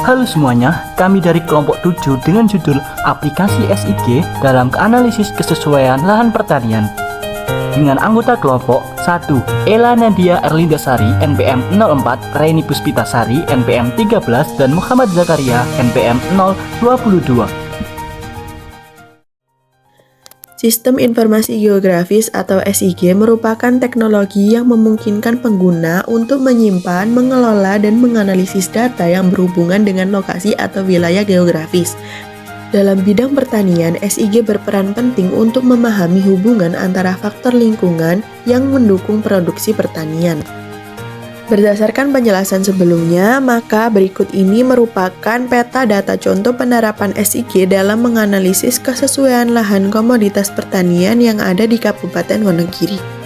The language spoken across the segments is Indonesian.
Halo semuanya, kami dari kelompok 7 dengan judul Aplikasi SIG dalam Analisis Kesesuaian Lahan Pertanian. Dengan anggota kelompok 1. Ela Nadia Erlindasari NPM 04, Raini Puspitasari NPM 13, dan Muhammad Zakaria NPM 022. Sistem Informasi Geografis atau SIG merupakan teknologi yang memungkinkan pengguna untuk menyimpan, mengelola, dan menganalisis data yang berhubungan dengan lokasi atau wilayah geografis. Dalam bidang pertanian, SIG berperan penting untuk memahami hubungan antara faktor lingkungan yang mendukung produksi pertanian. Berdasarkan penjelasan sebelumnya, maka berikut ini merupakan peta data contoh penerapan SIG dalam menganalisis kesesuaian lahan komoditas pertanian yang ada di Kabupaten Wonogiri.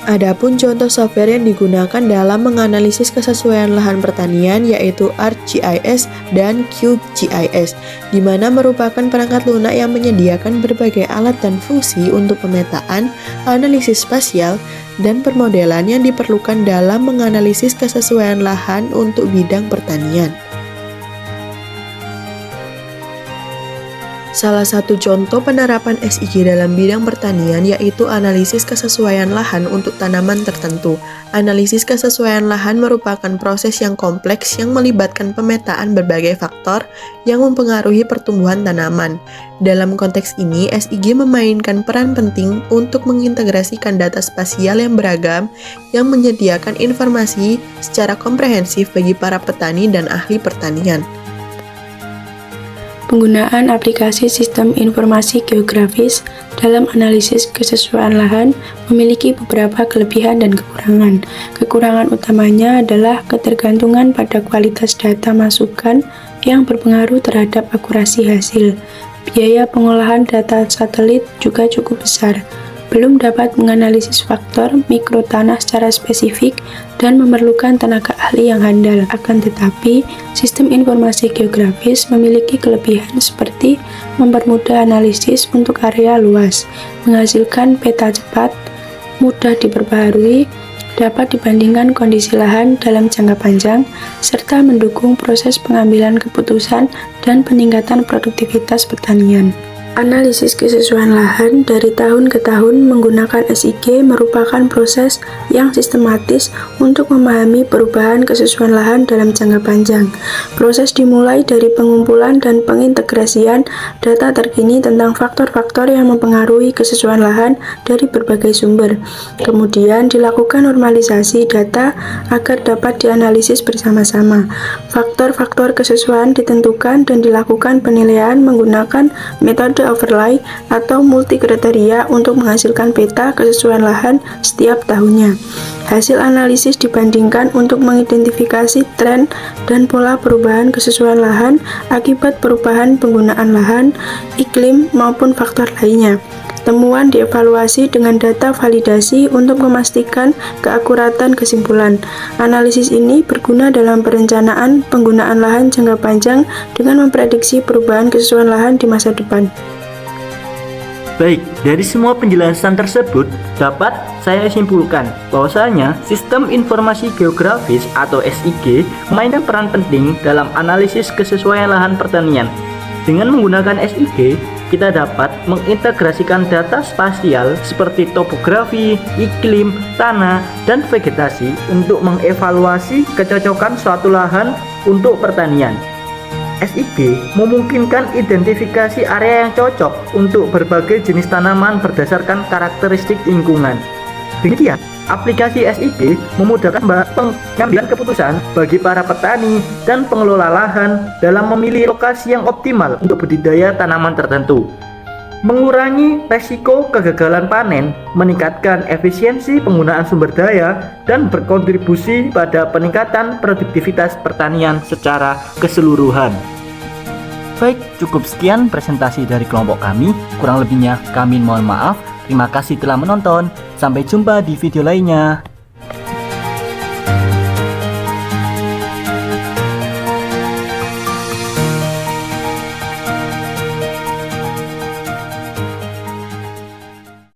Adapun contoh software yang digunakan dalam menganalisis kesesuaian lahan pertanian yaitu ArcGIS dan QGIS, di mana merupakan perangkat lunak yang menyediakan berbagai alat dan fungsi untuk pemetaan, analisis spasial, dan permodelan yang diperlukan dalam menganalisis kesesuaian lahan untuk bidang pertanian. Salah satu contoh penerapan SIG dalam bidang pertanian yaitu analisis kesesuaian lahan untuk tanaman tertentu. Analisis kesesuaian lahan merupakan proses yang kompleks yang melibatkan pemetaan berbagai faktor yang mempengaruhi pertumbuhan tanaman. Dalam konteks ini, SIG memainkan peran penting untuk mengintegrasikan data spasial yang beragam yang menyediakan informasi secara komprehensif bagi para petani dan ahli pertanian. Penggunaan aplikasi sistem informasi geografis dalam analisis kesesuaian lahan memiliki beberapa kelebihan dan kekurangan. Kekurangan utamanya adalah ketergantungan pada kualitas data masukan yang berpengaruh terhadap akurasi hasil. Biaya pengolahan data satelit juga cukup besar. Belum dapat menganalisis faktor mikrotanah secara spesifik dan memerlukan tenaga ahli yang handal. Akan tetapi, sistem informasi geografis memiliki kelebihan seperti mempermudah analisis untuk area luas, menghasilkan peta cepat, mudah diperbaharui, dapat dibandingkan kondisi lahan dalam jangka panjang, serta mendukung proses pengambilan keputusan dan peningkatan produktivitas pertanian. Analisis kesesuaian lahan dari tahun ke tahun menggunakan SIG merupakan proses yang sistematis untuk memahami perubahan kesesuaian lahan dalam jangka panjang. Proses dimulai dari pengumpulan dan pengintegrasian data terkini tentang faktor-faktor yang mempengaruhi kesesuaian lahan dari berbagai sumber. Kemudian dilakukan normalisasi data agar dapat dianalisis bersama-sama. Faktor-faktor kesesuaian ditentukan dan dilakukan penilaian menggunakan metode overlay atau multi kriteria untuk menghasilkan peta kesesuaian lahan setiap tahunnya. Hasil analisis dibandingkan untuk mengidentifikasi tren dan pola perubahan kesesuaian lahan akibat perubahan penggunaan lahan, iklim, maupun faktor lainnya. Temuan dievaluasi dengan data validasi untuk memastikan keakuratan kesimpulan. Analisis ini berguna dalam perencanaan penggunaan lahan jangka panjang dengan memprediksi perubahan kesesuaian lahan di masa depan. Baik, dari semua penjelasan tersebut dapat saya simpulkan bahwasanya sistem informasi geografis atau SIG memainkan peran penting dalam analisis kesesuaian lahan pertanian. Dengan menggunakan SIG, kita dapat mengintegrasikan data spasial seperti topografi, iklim, tanah, dan vegetasi untuk mengevaluasi kecocokan suatu lahan untuk pertanian. SIG memungkinkan identifikasi area yang cocok untuk berbagai jenis tanaman berdasarkan karakteristik lingkungan. Demikian, aplikasi SIG memudahkan pengambilan keputusan bagi para petani dan pengelola lahan dalam memilih lokasi yang optimal untuk budidaya tanaman tertentu, mengurangi resiko kegagalan panen, meningkatkan efisiensi penggunaan sumber daya, dan berkontribusi pada peningkatan produktivitas pertanian secara keseluruhan. Baik, cukup sekian presentasi dari kelompok kami. Kurang lebihnya kami mohon maaf. Terima kasih telah menonton. Sampai jumpa di video lainnya.